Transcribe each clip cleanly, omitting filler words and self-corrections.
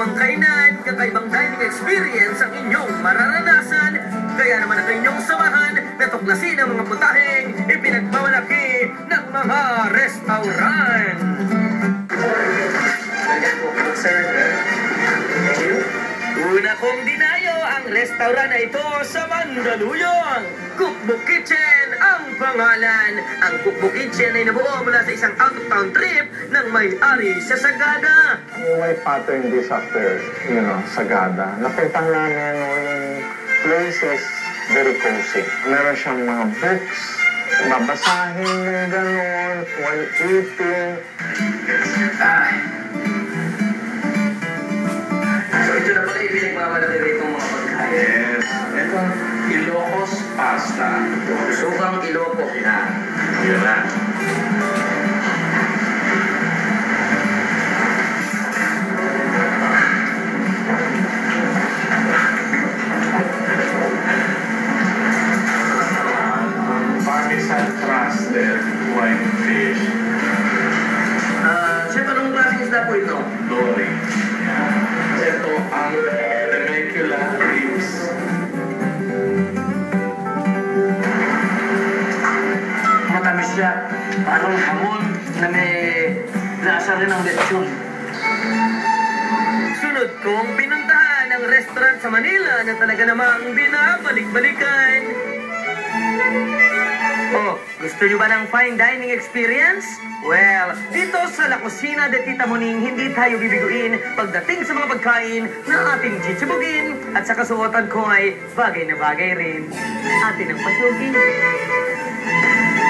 namang kainan, kakaibang dining experience ang inyong mararanasan. Kaya naman ang inyong samahan na tuklasin ang mga putaheng ipinagmamalaki ng mga restaurant. Una kong dinayo ang restaurant na ito sa Mandaluyong. Cookbook Kitchen ang pangalan. Ang Cookbook Kitchen ay nabuo mula sa isang out-of-town trip ng may-ari sa Sagada. Why pattern this after, Sagada? Napuntahan namin yung places very cozy. Meron siyang mga books, babasahin ng gano'n, while eating. So ito na pala yung pinagmamalaki rito mga pagkain. Yes. Ito, Ilocos pasta. Sukang Ilocos na. Yun na. Parmesan crusted white fish. Chef, anong klaseng isda po ito? Dory. Ito ang Temecula ribs. Matamis siya. Parang hamon na may lasa rin ng lechon. Sunod kong pinuntahan ang restaurant sa Manila na talaga namang binabalik-balikan. Oh, gusto niyo ba ng fine dining experience? Well, dito sa La Cocina de Tita Moning, hindi tayo bibiguin pagdating sa mga pagkain na ating chichibugin at sa kasuotan ko ay bagay na bagay rin. Atin ang pasukin.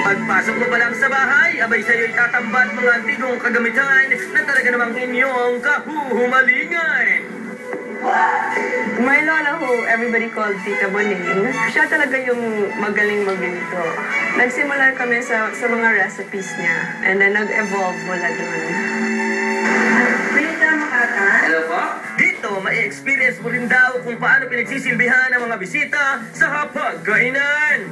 Pagpasok mo pa lang sa bahay, abay sa'yo itatambat mga antigong kagamitan na talaga namang inyong kahuhumalingan. My lola who everybody called Tita Boning, siya talaga yung magaling magluto. Nagsimula kami sa mga recipes niya and then nag-evolve mula doon. Hello po? Dito, mai-experience mo rin daw kung paano pinagsisilbihan ang mga bisita sa hapagkainan.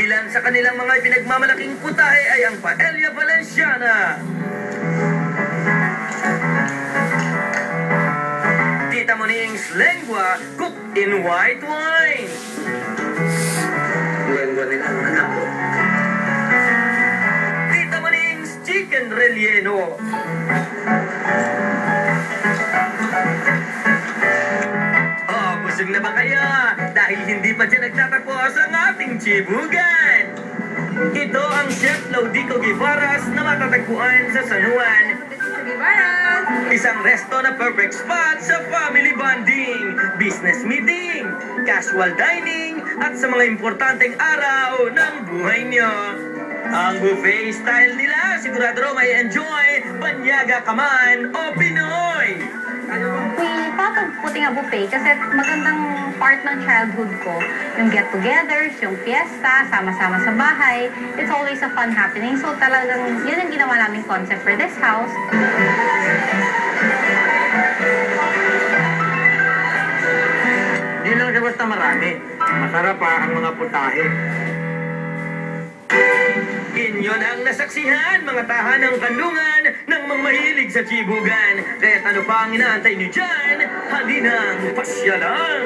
Ilan sa kanilang mga pinagmamalaking putahe ay ang Paella Valenciana. Tita Moning's lengua cooked in white wine. Lengua nila, anak ko. Tita Moning's chicken relleno. Oh, busog na ba kaya? Dahil hindi pa dyan nagtatapos ang ating chibugan. Ito ang Chef Laudico Guivaras na matatagpuan sa San Juan. Isang resto na perfect spot sa family bonding, business meeting, casual dining, at sa mga importanteng araw ng buhay nyo. Ang buffet style nila, sigurado may enjoy, banyaga ka man o Pinoy. We thought of putting a buffet kasi magandang part ng childhood ko. Yung get-togethers, yung fiesta, sama-sama sa bahay. It's always a fun happening. So talagang yun ang ginawa namin concept for this house. Hindi lang siya basta marami. Masarap pa ang mga putahe. Inyo na ang nasaksihan, mga tahanang kanlungan ng mga mahilig sa chibugan. Kaya't ano pa ang inaantay niyo dyan? Halinang pasyalan!